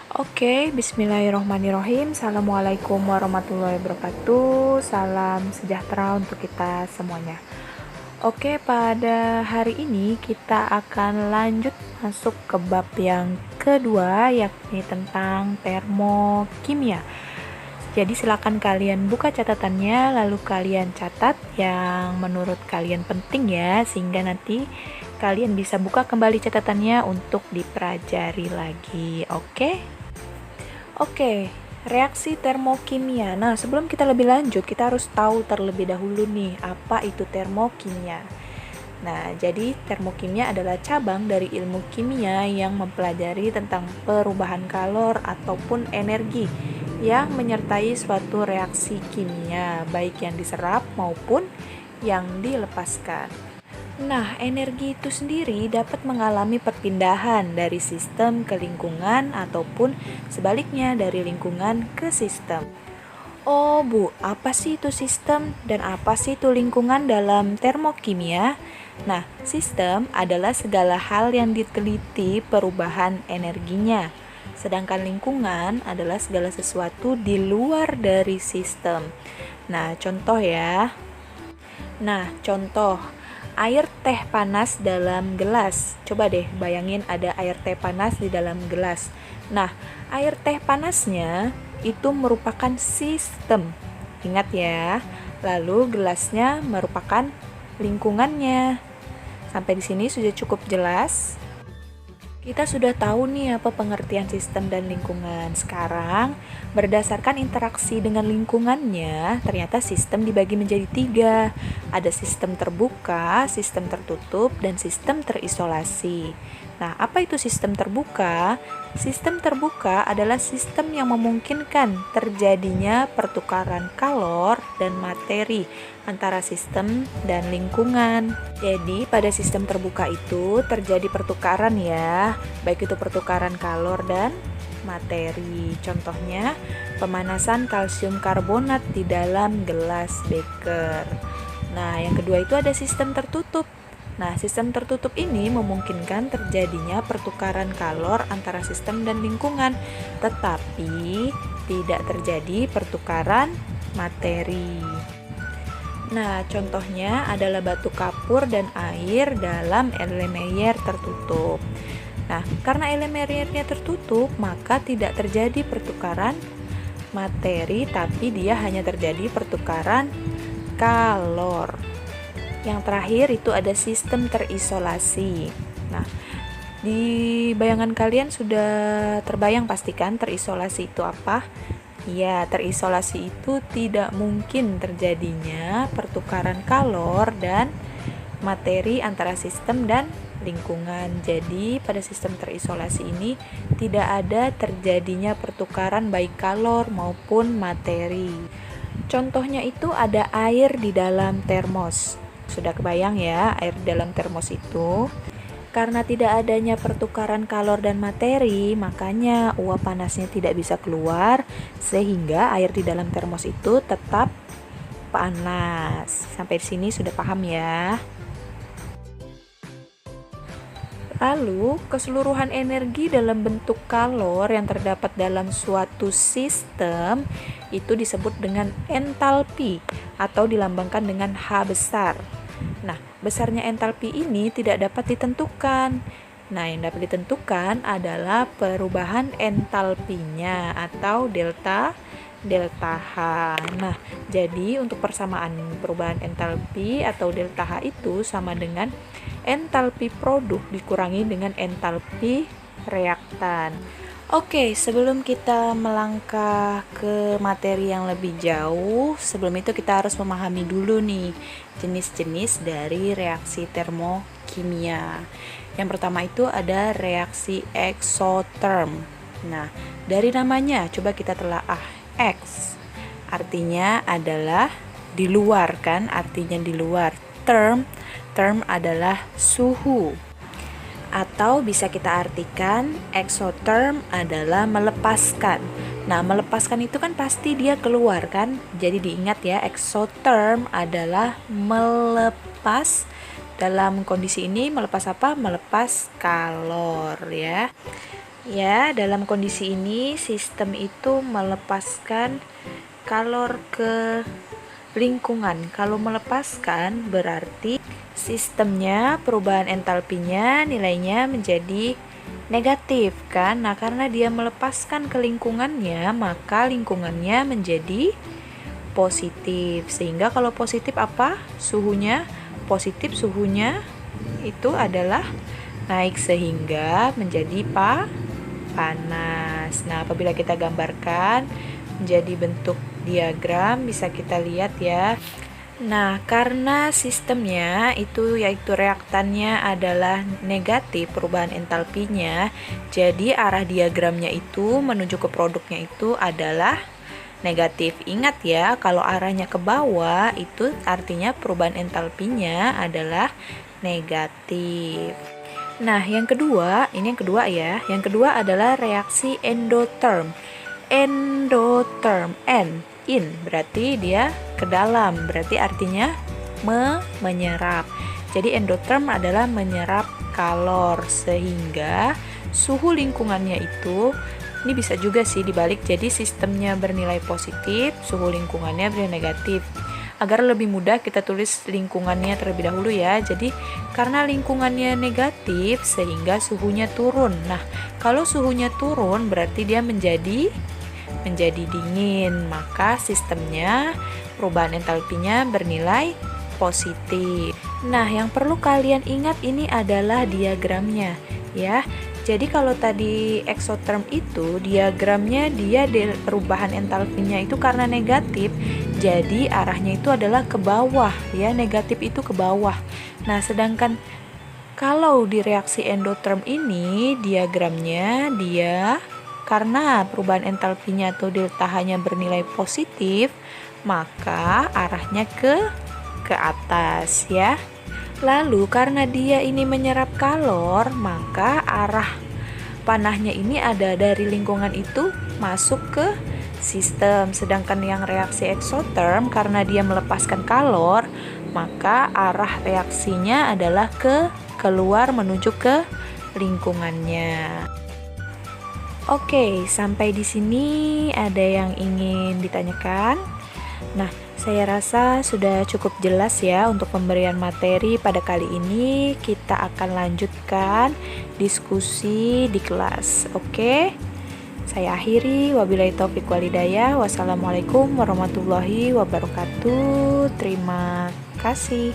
Bismillahirrohmanirrohim. Assalamualaikum warahmatullahi wabarakatuh. Salam sejahtera untuk kita semuanya. Pada hari ini kita akan lanjut masuk ke bab yang kedua, yakni tentang termokimia. Jadi silakan kalian buka catatannya, lalu kalian catat yang menurut kalian penting ya, sehingga nanti kalian bisa buka kembali catatannya untuk dipelajari lagi. Reaksi termokimia. Nah, sebelum kita lebih lanjut, kita harus tahu terlebih dahulu nih, apa itu termokimia. Nah, jadi termokimia adalah cabang dari ilmu kimia yang mempelajari tentang perubahan kalor ataupun energi yang menyertai suatu reaksi kimia, baik yang diserap maupun yang dilepaskan. Nah, energi itu sendiri dapat mengalami perpindahan dari sistem ke lingkungan ataupun sebaliknya dari lingkungan ke sistem. Oh Bu, apa sih itu sistem dan apa sih itu lingkungan dalam termokimia? Nah, sistem adalah segala hal yang diteliti perubahan energinya. Sedangkan lingkungan adalah segala sesuatu di luar dari sistem. Nah, contoh ya. Air teh panas dalam gelas. Coba deh bayangin ada air teh panas di dalam gelas. Nah, air teh panasnya itu merupakan sistem. Ingat ya. Lalu gelasnya merupakan lingkungannya. Sampai di sini sudah cukup jelas? Kita sudah tahu nih apa pengertian sistem dan lingkungan. Sekarang, berdasarkan interaksi dengan lingkungannya, ternyata sistem dibagi menjadi 3. Ada sistem terbuka, sistem tertutup, dan sistem terisolasi. Nah, apa itu sistem terbuka? Sistem terbuka adalah sistem yang memungkinkan terjadinya pertukaran kalor dan materi antara sistem dan lingkungan. Jadi, pada sistem terbuka itu terjadi pertukaran ya, baik itu pertukaran kalor dan materi. Contohnya, pemanasan kalsium karbonat di dalam gelas beker. Nah, yang kedua itu ada sistem tertutup. Nah, sistem tertutup ini memungkinkan terjadinya pertukaran kalor antara sistem dan lingkungan, tetapi tidak terjadi pertukaran materi. Nah, contohnya adalah batu kapur dan air dalam elemeyer tertutup. Nah, karena elemeryernya tertutup, maka tidak terjadi pertukaran materi, tapi dia hanya terjadi pertukaran kalor. Yang terakhir itu ada sistem terisolasi. Nah, di bayangan kalian sudah terbayang pastikan terisolasi itu apa? Ya, terisolasi itu tidak mungkin terjadinya pertukaran kalor dan materi antara sistem dan lingkungan. Jadi, pada sistem terisolasi ini tidak ada terjadinya pertukaran baik kalor maupun materi. Contohnya itu ada air di dalam termos. Sudah kebayang ya, air di dalam termos itu. Karena tidak adanya pertukaran kalor dan materi, makanya uap panasnya tidak bisa keluar, sehingga air di dalam termos itu tetap panas. Sampai sini sudah paham ya? Lalu, keseluruhan energi dalam bentuk kalor yang terdapat dalam suatu sistem itu disebut dengan entalpi atau dilambangkan dengan H besar. Nah, besarnya entalpi ini tidak dapat ditentukan. Nah, yang dapat ditentukan adalah perubahan entalpinya atau delta H. Nah, jadi untuk persamaan perubahan entalpi atau delta H itu sama dengan entalpi produk dikurangi dengan entalpi reaktan. Sebelum kita melangkah ke materi yang lebih jauh, sebelum itu kita harus memahami dulu nih jenis-jenis dari reaksi termokimia. Yang pertama itu ada reaksi eksoterm. Nah, dari namanya coba kita telaah. X artinya adalah di luar kan, artinya di luar. Term adalah suhu. Atau bisa kita artikan exotherm adalah melepaskan. Nah, melepaskan itu kan pasti dia keluar kan? Jadi diingat ya, exotherm adalah melepas. Dalam kondisi ini melepas apa? Melepas kalor ya. Ya, dalam kondisi ini sistem itu melepaskan kalor ke lingkungan. Kalau melepaskan berarti sistemnya perubahan entalpinya nilainya menjadi negatif kan. Nah, karena dia melepaskan ke lingkungannya, maka lingkungannya menjadi positif. Sehingga kalau positif apa? Suhunya positif, suhunya itu adalah naik sehingga menjadi panas. Nah, apabila kita gambarkan menjadi bentuk diagram bisa kita lihat ya. Nah, karena sistemnya itu yaitu reaktannya adalah negatif perubahan entalpinya, jadi arah diagramnya itu menuju ke produknya itu adalah negatif. Ingat ya, kalau arahnya ke bawah itu artinya perubahan entalpinya adalah negatif. Nah, yang kedua, ini yang kedua ya. Yang kedua adalah reaksi endotherm. Endotherm, in, berarti dia ke dalam, berarti artinya menyerap. Jadi endotherm adalah menyerap kalor sehingga suhu lingkungannya itu, ini bisa juga sih dibalik, jadi sistemnya bernilai positif, suhu lingkungannya bernilai negatif. Agar lebih mudah kita tulis lingkungannya terlebih dahulu ya. Jadi karena lingkungannya negatif sehingga suhunya turun. Nah, kalau suhunya turun berarti dia menjadi dingin, maka sistemnya perubahan entalpinya bernilai positif. Nah, yang perlu kalian ingat ini adalah diagramnya ya. Jadi kalau tadi exotherm itu diagramnya dia perubahan entalpinya itu karena negatif, jadi arahnya itu adalah ke bawah ya, negatif itu ke bawah. Nah, sedangkan kalau di reaksi endotherm ini diagramnya dia karena perubahan entalpinya atau delta H-nya bernilai positif, maka arahnya ke atas ya. Lalu karena dia ini menyerap kalor, maka arah panahnya ini ada dari lingkungan itu masuk ke sistem. Sedangkan yang reaksi exotherm karena dia melepaskan kalor, maka arah reaksinya adalah keluar menuju ke lingkungannya. Oke, sampai di sini ada yang ingin ditanyakan? Nah, saya rasa sudah cukup jelas ya untuk pemberian materi pada kali ini. Kita akan lanjutkan diskusi di kelas. Oke? Saya akhiri. Wabillahi taufik walhidayah. Wassalamualaikum warahmatullahi wabarakatuh. Terima kasih.